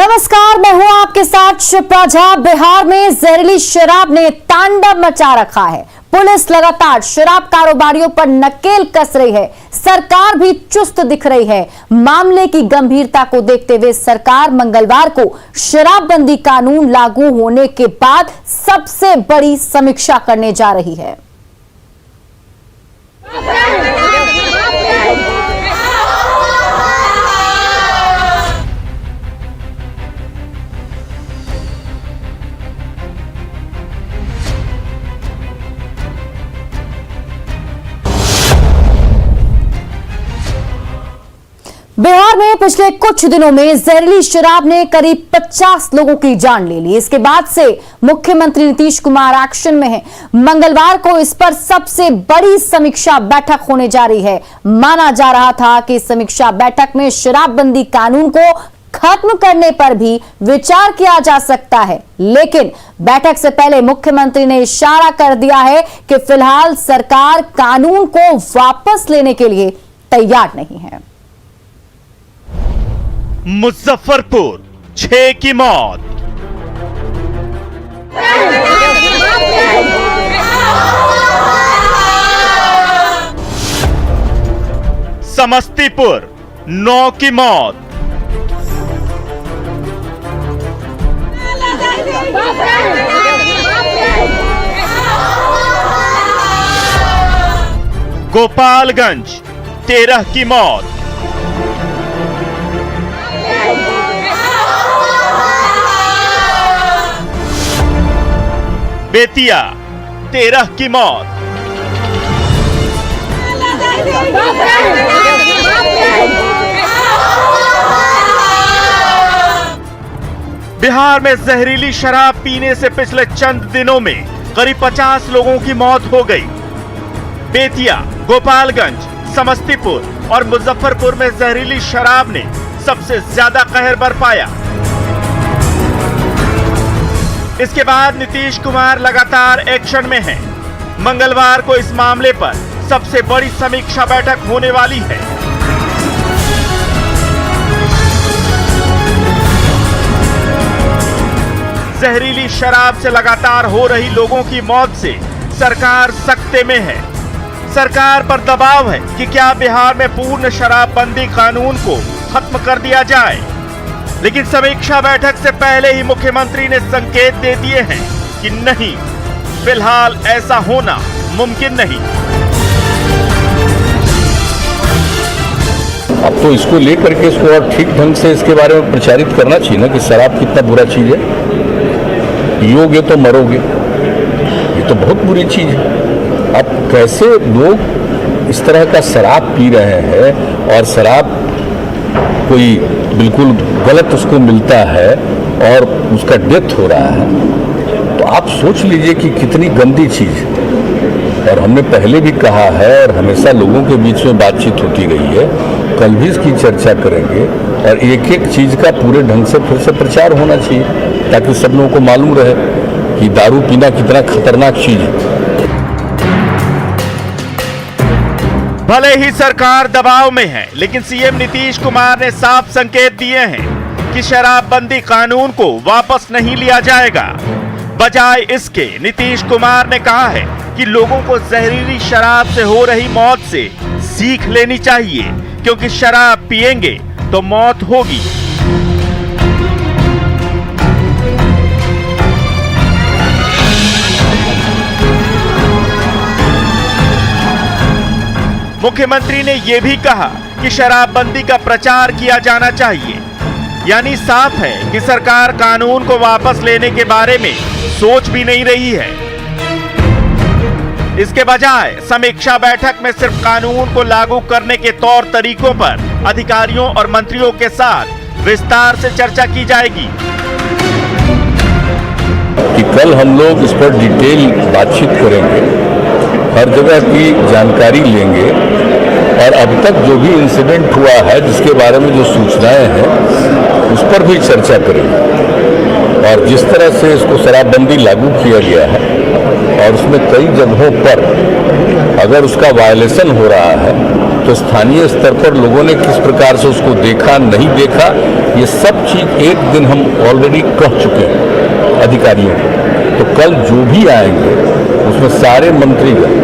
नमस्कार, मैं हूं आपके साथ शिप्रा झा। बिहार में जहरीली शराब ने तांडव मचा रखा है। पुलिस लगातार शराब कारोबारियों पर नकेल कस रही है। सरकार भी चुस्त दिख रही है। मामले की गंभीरता को देखते हुए सरकार मंगलवार को शराबबंदी कानून लागू होने के बाद सबसे बड़ी समीक्षा करने जा रही है। बिहार में पिछले कुछ दिनों में जहरीली शराब ने करीब 50 लोगों की जान ले ली। इसके बाद से मुख्यमंत्री नीतीश कुमार एक्शन में हैं। मंगलवार को इस पर सबसे बड़ी समीक्षा बैठक होने जा रही है। माना जा रहा था कि समीक्षा बैठक में शराबबंदी कानून को खत्म करने पर भी विचार किया जा सकता है, लेकिन बैठक से पहले मुख्यमंत्री ने इशारा कर दिया है कि फिलहाल सरकार कानून को वापस लेने के लिए तैयार नहीं है। मुजफ्फरपुर 6 की मौत। समस्तीपुर 9 की मौत। गोपालगंज 13 की मौत। बेतिया 13 की मौत। बिहार में जहरीली शराब पीने से पिछले चंद दिनों में करीब 50 लोगों की मौत हो गई। बेतिया, गोपालगंज, समस्तीपुर और मुजफ्फरपुर में जहरीली शराब ने सबसे ज्यादा कहर बरपाया। इसके बाद नीतीश कुमार लगातार एक्शन में हैं। मंगलवार को इस मामले पर सबसे बड़ी समीक्षा बैठक होने वाली है। जहरीली शराब से लगातार हो रही लोगों की मौत से सरकार सख्ते में है। सरकार पर दबाव है कि क्या बिहार में पूर्ण शराबबंदी कानून को खत्म कर दिया जाए, लेकिन समीक्षा बैठक से पहले ही मुख्यमंत्री ने संकेत दे दिए हैं कि नहीं, फिलहाल ऐसा होना मुमकिन नहीं। अब तो इसको लेकर के इसको और ठीक ढंग से इसके बारे में प्रचारित करना चाहिए ना कि शराब कितना बुरा चीज है। पियोगे तो मरोगे, ये तो बहुत बुरी चीज है। अब कैसे लोग इस तरह का शराब पी रहे हैं और शराब कोई बिल्कुल गलत उसको मिलता है और उसका डेथ हो रहा है, तो आप सोच लीजिए कि कितनी गंदी चीज है। और हमने पहले भी कहा है और हमेशा लोगों के बीच में बातचीत होती रही है, कल भी इसकी चर्चा करेंगे और एक एक चीज का पूरे ढंग से फिर से प्रचार होना चाहिए ताकि सब लोगों को मालूम रहे कि दारू पीना कितना खतरनाक चीज है। भले ही सरकार दबाव में है, लेकिन सीएम नीतीश कुमार ने साफ संकेत दिए हैं कि शराबबंदी कानून को वापस नहीं लिया जाएगा। बजाय इसके नीतीश कुमार ने कहा है कि लोगों को जहरीली शराब से हो रही मौत से सीख लेनी चाहिए, क्योंकि शराब पिएंगे तो मौत होगी। मुख्यमंत्री ने यह भी कहा कि शराबबंदी का प्रचार किया जाना चाहिए, यानी साफ है कि सरकार कानून को वापस लेने के बारे में सोच भी नहीं रही है। इसके बजाय समीक्षा बैठक में सिर्फ कानून को लागू करने के तौर तरीकों पर अधिकारियों और मंत्रियों के साथ विस्तार से चर्चा की जाएगी। कि कल हम लोग इस पर डिटेल बातचीत करेंगे, हर जगह की जानकारी लेंगे और अब तक जो भी इंसिडेंट हुआ है जिसके बारे में जो सूचनाएं हैं उस पर भी चर्चा करेंगे। और जिस तरह से इसको शराबबंदी लागू किया गया है और उसमें कई जगहों पर अगर उसका वायलेशन हो रहा है तो तो स्थानीय स्तर पर लोगों ने किस प्रकार से उसको देखा, नहीं देखा, ये सब चीज़ एक दिन हम ऑलरेडी कह चुके हैं अधिकारियों को। तो कल जो भी आएंगे उसमें सारे मंत्रीगण,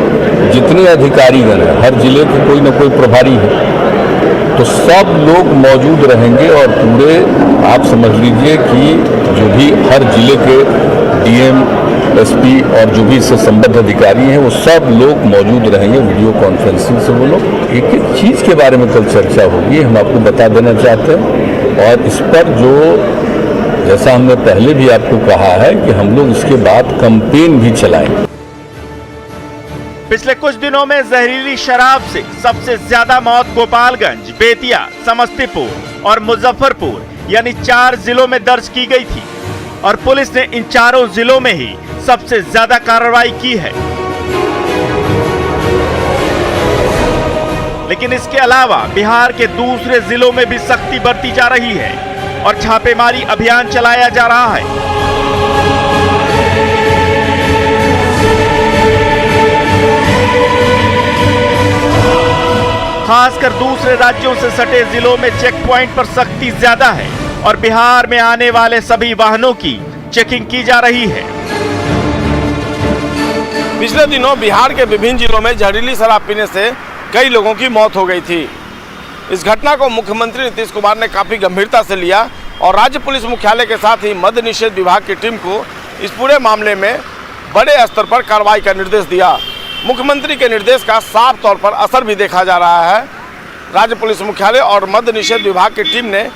जितने अधिकारीगण हैं, हर जिले के कोई न कोई प्रभारी है, तो सब लोग मौजूद रहेंगे और पूरे आप समझ लीजिए कि जो भी हर जिले के डीएम, एसपी और जो भी इससे संबद्ध अधिकारी हैं वो सब लोग मौजूद रहेंगे। वीडियो कॉन्फ्रेंसिंग से वो लोग एक एक चीज़ के बारे में कल चर्चा होगी, हम आपको बता देना चाहते हैं। और इस पर जो जैसा हमने पहले भी आपको कहा है कि हम लोग इसके बाद कैंपेन भी चलाएंगे। पिछले कुछ दिनों में जहरीली शराब से सबसे ज्यादा मौत गोपालगंज, बेतिया, समस्तीपुर और मुजफ्फरपुर यानी 4 जिलों में दर्ज की गई थी और पुलिस ने इन चारों जिलों में ही सबसे ज्यादा कार्रवाई की है। लेकिन इसके अलावा बिहार के दूसरे जिलों में भी सख्ती बरती जा रही है और छापेमारी अभियान चलाया जा रहा है। खासकर दूसरे राज्यों से सटे जिलों में चेक पॉइंट पर सख्ती ज्यादा है और बिहार में आने वाले सभी वाहनों की चेकिंग की जा रही है। पिछले दिनों बिहार के विभिन्न जिलों में जहरीली शराब पीने से कई लोगों की मौत हो गई थी। इस घटना को मुख्यमंत्री नीतीश कुमार ने काफी गंभीरता से लिया और राज्य पुलिस मुख्यालय के साथ ही मद्य निषेध विभाग की टीम को इस पूरे मामले में बड़े स्तर पर कार्रवाई का निर्देश दिया। मुख्यमंत्री के निर्देश का साफ तौर पर असर भी देखा जा रहा है। राज्य पुलिस मुख्यालय और मद्य निषेध विभाग की टीम ने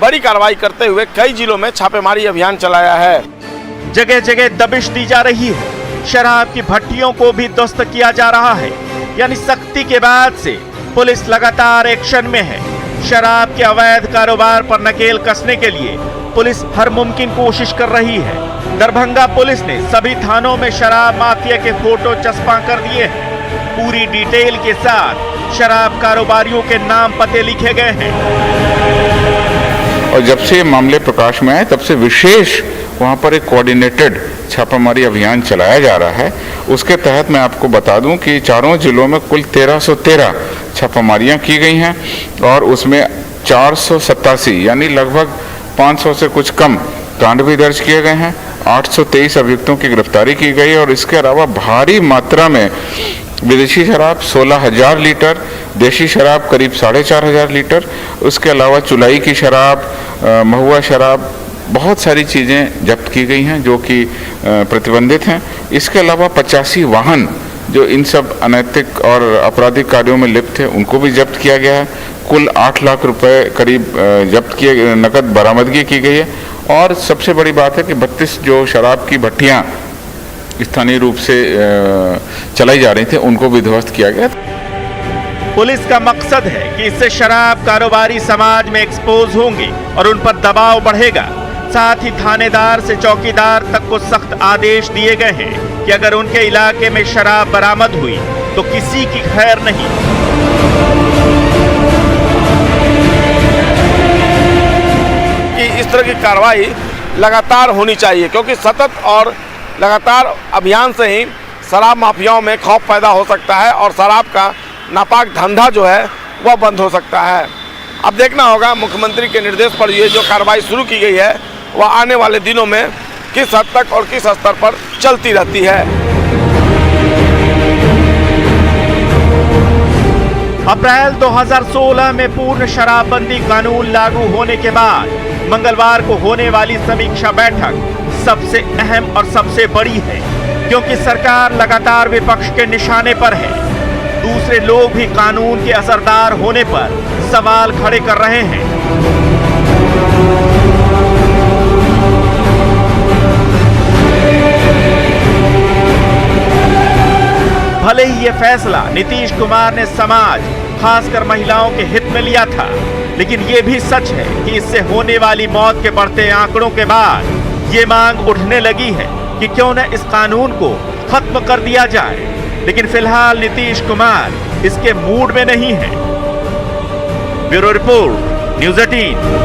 बड़ी कार्रवाई करते हुए कई जिलों में छापेमारी अभियान चलाया है। जगह जगह दबिश दी जा रही है, शराब की भट्टियों को भी ध्वस्त किया जा रहा है। यानी सख्ती के बाद से पुलिस लगातार एक्शन में है। शराब के अवैध कारोबार पर नकेल कसने के लिए पुलिस हर मुमकिन कोशिश कर रही है। दरभंगा पुलिस ने सभी थानों में शराब माफिया के फोटो चस्पा कर दिए हैं। पूरी डिटेल के साथ शराब कारोबारियों के नाम पते लिखे गए हैं। और जब से ये मामले प्रकाश में आए तब से विशेष वहाँ पर एक कोऑर्डिनेटेड छापामारी अभियान चलाया जा रहा है। उसके तहत मैं आपको बता दूं कि चारों जिलों में कुल 1313 छापामारियाँ की गई हैं और उसमें 487 यानी लगभग 500 से कुछ कम कांड भी दर्ज किए गए हैं। 823 अभियुक्तों की गिरफ्तारी की गई और इसके अलावा भारी मात्रा में विदेशी शराब 16,000 लीटर, देशी शराब करीब 4,500 लीटर, उसके अलावा चुलाई की शराब, महुआ शराब, बहुत सारी चीज़ें जब्त की गई हैं जो कि प्रतिबंधित हैं। इसके अलावा 85 वाहन जो इन सब अनैतिक और आपराधिक कार्यों में लिप्त थे उनको भी जब्त किया गया है। कुल 8 लाख रुपए करीब जब्त किए, नकद बरामदगी की गई है। और सबसे बड़ी बात है कि 32 जो शराब की भट्टियाँ स्थानीय रूप से चलाई जा रही थी उनको भी ध्वस्त किया गया। पुलिस का मकसद है कि इससे शराब कारोबारी समाज में एक्सपोज होंगे और उन पर दबाव बढ़ेगा। साथ ही थानेदार से चौकीदार तक को सख्त आदेश दिए गए हैं कि अगर उनके इलाके में शराब बरामद हुई तो किसी की खैर नहीं। कि इस तरह की कार्रवाई लगातार होनी चाहिए क्योंकि सतत और लगातार अभियान से ही शराब माफियाओं में खौफ पैदा हो सकता है और शराब का नापाक धंधा जो है वह बंद हो सकता है। अब देखना होगा मुख्यमंत्री के निर्देश पर ये जो कार्रवाई शुरू की गई है वह आने वाले दिनों में किस हद तक और किस स्तर पर चलती रहती है। अप्रैल 2016 में पूर्ण शराबबंदी कानून लागू होने के बाद मंगलवार को होने वाली समीक्षा बैठक सबसे अहम और सबसे बड़ी है क्योंकि सरकार लगातार विपक्ष के निशाने पर है। दूसरे लोग भी कानून के असरदार होने पर सवाल खड़े कर रहे हैं। भले ही यह फैसला नीतीश कुमार ने समाज, खासकर महिलाओं के हित में लिया था, लेकिन यह भी सच है कि इससे होने वाली मौत के बढ़ते आंकड़ों के बाद ये मांग उठने लगी है कि क्यों न इस कानून को खत्म कर दिया जाए। लेकिन फिलहाल नीतीश कुमार इसके मूड में नहीं है। Bureau report, news 18।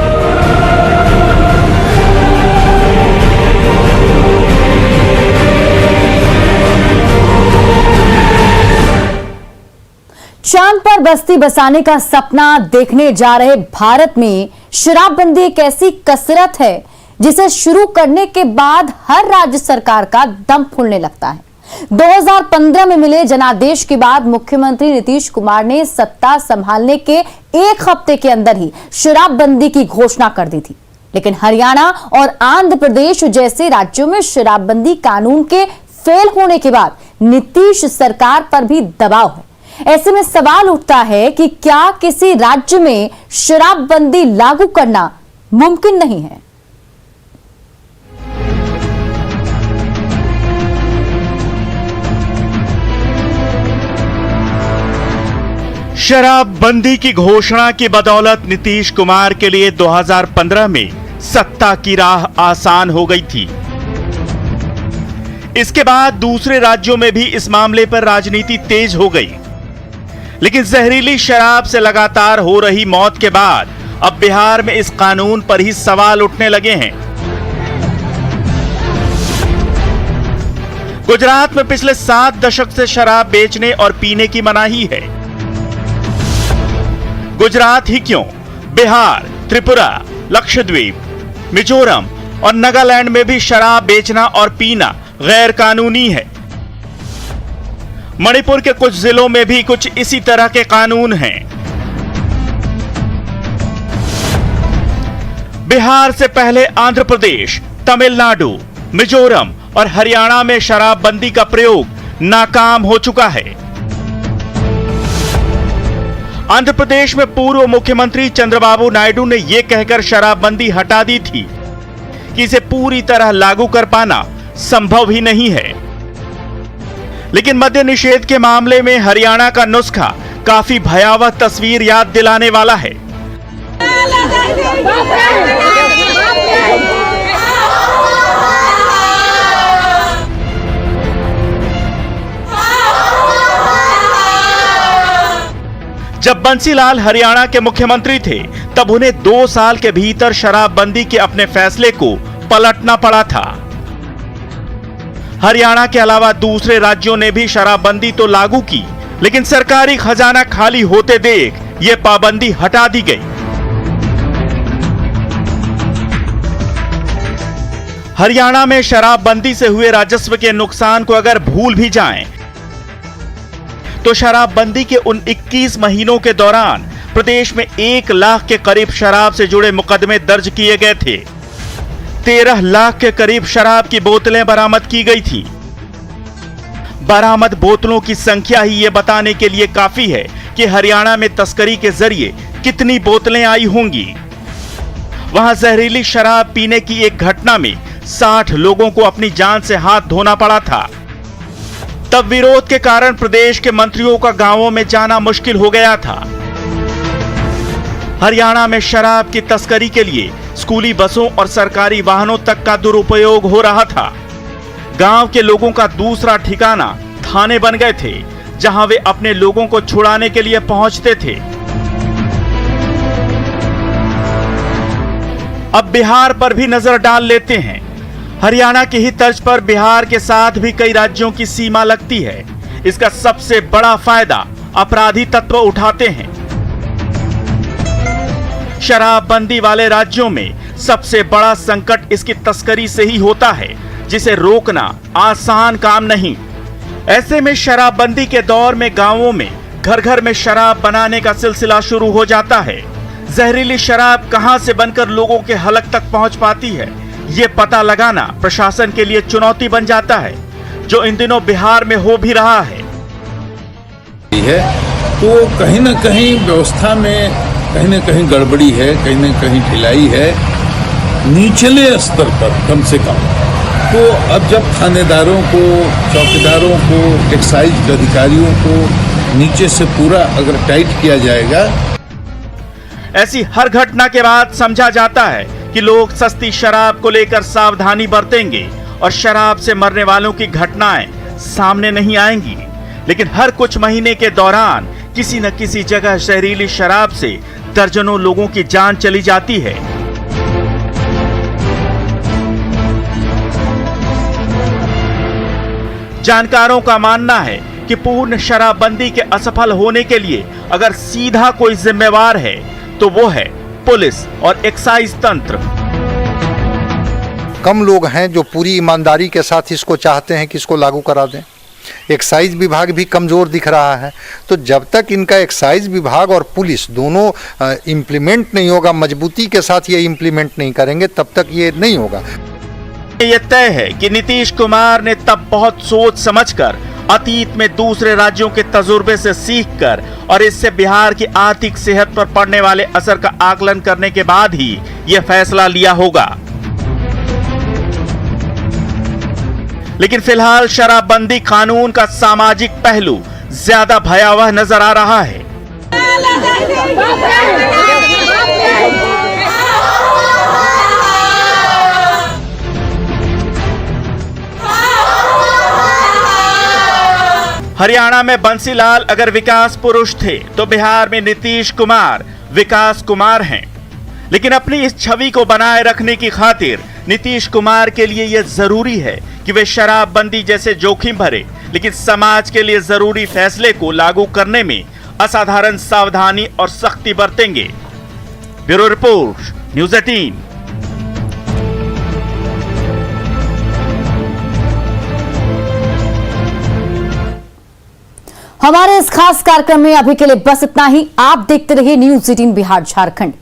चांद पर बस्ती बसाने का सपना देखने जा रहे भारत में शराबबंदी एक ऐसी कसरत है जिसे शुरू करने के बाद हर राज्य सरकार का दम फूलने लगता है। 2015 में मिले जनादेश के बाद मुख्यमंत्री नीतीश कुमार ने सत्ता संभालने के एक हफ्ते के अंदर ही शराबबंदी की घोषणा कर दी थी, लेकिन हरियाणा और आंध्र प्रदेश जैसे राज्यों में शराबबंदी कानून के फेल होने के बाद नीतीश सरकार पर भी दबाव है। ऐसे में सवाल उठता है कि क्या किसी राज्य में शराबबंदी लागू करना मुमकिन नहीं है? शराबबंदी की घोषणा की बदौलत नीतीश कुमार के लिए 2015 में सत्ता की राह आसान हो गई थी। इसके बाद दूसरे राज्यों में भी इस मामले पर राजनीति तेज हो गई, लेकिन जहरीली शराब से लगातार हो रही मौत के बाद अब बिहार में इस कानून पर ही सवाल उठने लगे हैं। गुजरात में पिछले 7 दशक से शराब बेचने और पीने की मनाही है। गुजरात ही क्यों, बिहार, त्रिपुरा, लक्षद्वीप, मिजोरम और नागालैंड में भी शराब बेचना और पीना गैर कानूनी है। मणिपुर के कुछ जिलों में भी कुछ इसी तरह के कानून हैं। बिहार से पहले आंध्र प्रदेश, तमिलनाडु, मिजोरम और हरियाणा में शराबबंदी का प्रयोग नाकाम हो चुका है। आंध्र प्रदेश में पूर्व मुख्यमंत्री चंद्रबाबू नायडू ने यह कहकर शराबबंदी हटा दी थी कि इसे पूरी तरह लागू कर पाना संभव ही नहीं है, लेकिन मद्य निषेध के मामले में हरियाणा का नुस्खा काफी भयावह तस्वीर याद दिलाने वाला है। जब बंसीलाल हरियाणा के मुख्यमंत्री थे, तब उन्हें 2 साल के भीतर शराबबंदी के अपने फैसले को पलटना पड़ा था। हरियाणा के अलावा दूसरे राज्यों ने भी शराबबंदी तो लागू की, लेकिन सरकारी खजाना खाली होते देख ये पाबंदी हटा दी गई। हरियाणा में शराबबंदी से हुए राजस्व के नुकसान को अगर भूल भी जाएं, तो शराबबंदी के उन 21 महीनों के दौरान प्रदेश में 1 लाख के करीब शराब से जुड़े मुकदमे दर्ज किए गए थे। 13 लाख के करीब शराब की बोतलें बरामद की गई थी। बरामद बोतलों की संख्या ही ये बताने के लिए काफी है कि हरियाणा में तस्करी के जरिए कितनी बोतलें आई होंगी। वहां जहरीली शराब पीने की एक घटना में 60 लोगों को अपनी जान से हाथ धोना पड़ा था। तब विरोध के कारण प्रदेश के मंत्रियों का गांवों में जाना मुश्किल हो गया था। हरियाणा में शराब की तस्करी के लिए स्कूली बसों और सरकारी वाहनों तक का दुरुपयोग हो रहा था। गांव के लोगों का दूसरा ठिकाना थाने बन गए थे, जहां वे अपने लोगों को छुड़ाने के लिए पहुंचते थे। अब बिहार पर भी नजर डाल लेते हैं। हरियाणा की ही तर्ज पर बिहार के साथ भी कई राज्यों की सीमा लगती है। इसका सबसे बड़ा फायदा अपराधी तत्व उठाते हैं। शराबबंदी वाले राज्यों में सबसे बड़ा संकट इसकी तस्करी से ही होता है, जिसे रोकना आसान काम नहीं। ऐसे में शराबबंदी के दौर में गांवों में घर घर में शराब बनाने का सिलसिला शुरू हो जाता है। जहरीली शराब कहां से बनकर लोगों के हलक तक पहुंच पाती है, ये पता लगाना प्रशासन के लिए चुनौती बन जाता है, जो इन दिनों बिहार में हो भी रहा है। तो कहीं न कहीं व्यवस्था में कहीं न कहीं गड़बड़ी है, कहीं न कहीं ढिलाई है, निचले स्तर पर कम से कम। तो अब जब थानेदारों को, चौकीदारों को, एक्साइज अधिकारियों को नीचे से पूरा अगर टाइट किया जाएगा, ऐसी हर घटना के बाद समझा जाता है कि लोग सस्ती शराब को लेकर सावधानी बरतेंगे और शराब से मरने वालों की घटनाएं सामने नहीं आएंगी। लेकिन हर कुछ महीने के दौरान किसी न किसी जगह जहरीली शराब से दर्जनों लोगों की जान चली जाती है। जानकारों का मानना है कि पूर्ण शराबबंदी के असफल होने के लिए अगर सीधा कोई जिम्मेवार है तो वो है पुलिस और एक्साइज तंत्र। कम लोग हैं जो पूरी ईमानदारी के साथ इसको चाहते हैं कि इसको लागू करा दें। एक्साइज विभाग भी कमज़ोर दिख रहा है, तो जब तक इनका एक्साइज विभाग और पुलिस दोनों इम्प्लीमेंट नहीं होगा, मजबूती के साथ ये इम्प्लीमेंट नहीं करेंगे, तब तक ये नहीं होगा। ये तय है कि नीतीश कुमार ने तब बहुत सोच समझकर, अतीत में दूसरे राज्यों के तजुर्बे से सीखकर और इससे बिहार की आर्थिक सेहत पर पड़ने वाले असर का आकलन करने के बाद ही यह फैसला लिया होगा। लेकिन फिलहाल शराबबंदी कानून का सामाजिक पहलू ज्यादा भयावह नजर आ रहा है। हरियाणा में बंसीलाल अगर विकास पुरुष थे तो बिहार में नीतीश कुमार विकास कुमार हैं। लेकिन अपनी इस छवि को बनाए रखने की खातिर नीतीश कुमार के लिए यह जरूरी है कि वे शराबबंदी जैसे जोखिम भरे लेकिन समाज के लिए जरूरी फैसले को लागू करने में असाधारण सावधानी और सख्ती बरतेंगे। Bureau report, news 18। हमारे इस खास कार्यक्रम में अभी के लिए बस इतना ही। आप देखते रहिए न्यूज़ 18 बिहार झारखंड।